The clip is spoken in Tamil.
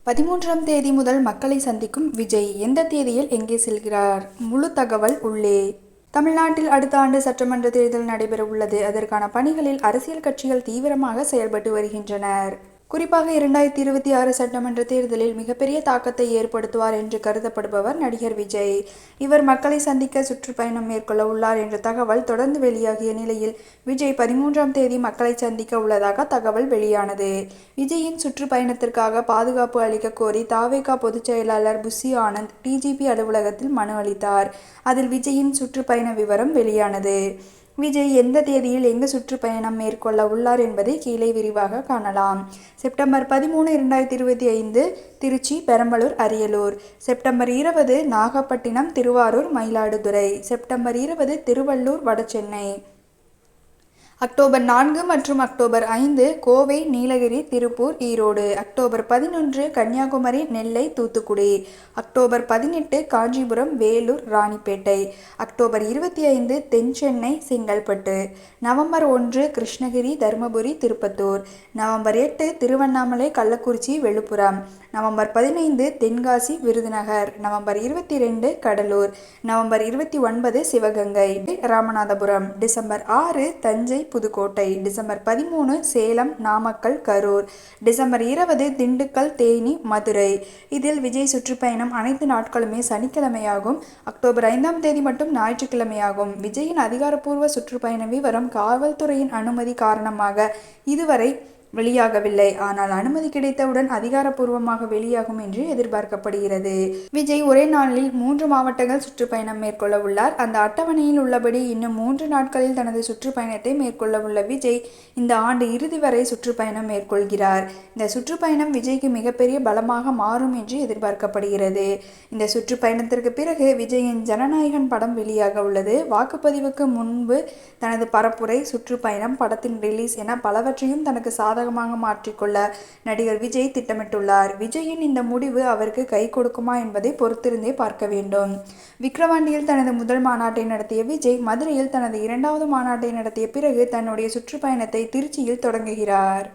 13ஆம் தேதி முதல் மக்களை சந்திக்கும் விஜய் எந்த தேதியில் எங்கே செல்கிறார்? முழு தகவல் உள்ளே. தமிழ்நாட்டில் அடுத்த ஆண்டு சட்டமன்ற தேர்தல் நடைபெற உள்ளது. அதற்கான பணிகளில் அரசியல் கட்சிகள் தீவிரமாக செயல்பட்டு வருகின்றனர். குறிப்பாக 2026 சட்டமன்ற தேர்தலில் மிகப்பெரிய தாக்கத்தை ஏற்படுத்துவார் என்று கருதப்படுபவர் நடிகர் விஜய். இவர் மக்களை சந்திக்க சுற்றுப்பயணம் மேற்கொள்ள உள்ளார் என்ற தகவல் தொடர்ந்து வெளியாகிய நிலையில் விஜய் 13ஆம் தேதி மக்களை சந்திக்க உள்ளதாக தகவல் வெளியானது. விஜயின் சுற்றுப்பயணத்திற்காக பாதுகாப்பு அளிக்க கோரி தவேகா பொதுச் செயலாளர் புஷி ஆனந்த் டிஜிபி அலுவலகத்தில் மனு அளித்தார். அதில் விஜயின் சுற்றுப்பயண விவரம் வெளியானது. விஜய் எந்த தேதியில் எங்கு சுற்றுப்பயணம் மேற்கொள்ள உள்ளார் என்பதை கீழே விரிவாக காணலாம். September 13, 2025 Trichy, Perambalur, Ariyalur. September 20 Nagapattinam, Thiruvarur, Mayiladuthurai. September 20 Thiruvallur, Vadachennai. October 4 மற்றும் October 5 Kovai, Nilgiri, Tiruppur, Erode. October 11 Kanyakumari, Nellai, Thoothukudi. October 18 Kanchipuram, Vellore, Ranipet. October 25 Thenchennai, Chengalpattu. November 1 Krishnagiri, Dharmapuri, Tirupattur. November 8 Tiruvannamalai, Kallakurichi, Villupuram. November 15 Tenkasi, Virudhunagar. November 22 Cuddalore. November 29 Sivaganga, Ramanathapuram. December 6 Thanjai, Pudukkottai. December 13 Salem, Namakkal, Karur. December 20 Dindigul, Theni, Madurai. இதில் விஜய் சுற்றுப்பயணம் அனைத்து நாட்களுமே சனிக்கிழமையாகும். அக்டோபர் 5ஆம் தேதி மட்டும் ஞாயிற்றுக்கிழமையாகும். விஜயின் அதிகாரப்பூர்வ சுற்றுப்பயண விவரம் காவல்துறையின் அனுமதி காரணமாக இதுவரை வெளியாகவில்லை. ஆனால் அனுமதி கிடைத்தவுடன் அதிகாரப்பூர்வமாக வெளியாகும் என்று எதிர்பார்க்கப்படுகிறது. விஜய் ஒரே நாளில் 3 மாவட்டங்கள் சுற்றுப்பயணம் மேற்கொள்ள உள்ளார். அந்த அட்டவணையில் உள்ளபடி இன்னும் 3 நாட்களில் தனது சுற்றுப்பயணத்தை மேற்கொள்ள உள்ள விஜய் இந்த ஆண்டு இறுதி வரை சுற்றுப்பயணம் மேற்கொள்கிறார். இந்த சுற்றுப்பயணம் விஜய்க்கு மிகப்பெரிய பலமாக மாறும் என்று எதிர்பார்க்கப்படுகிறது. இந்த சுற்றுப்பயணத்திற்கு பிறகு விஜயின் ஜனநாயகன் படம் வெளியாக உள்ளது. வாக்குப்பதிவுக்கு முன்பு தனது பரப்புரை, சுற்றுப்பயணம், படத்தின் ரிலீஸ் என பலவற்றையும் தனக்கு சாதகமாக மாற்றிக்கொள்ள நடிகர் விஜய் திட்டமிட்டுள்ளார். விஜயின் இந்த முடிவு அவருக்கு கை கொடுக்குமா என்பதை பொறுத்திருந்தே பார்க்க வேண்டும். விக்கிரவாண்டியில் தனது முதல் மாநாட்டை நடத்திய விஜய் மதுரையில் தனது 2வது மாநாட்டை நடத்திய பிறகு தன்னுடைய சுற்றுப்பயணத்தை திருச்சியில் தொடங்குகிறார்.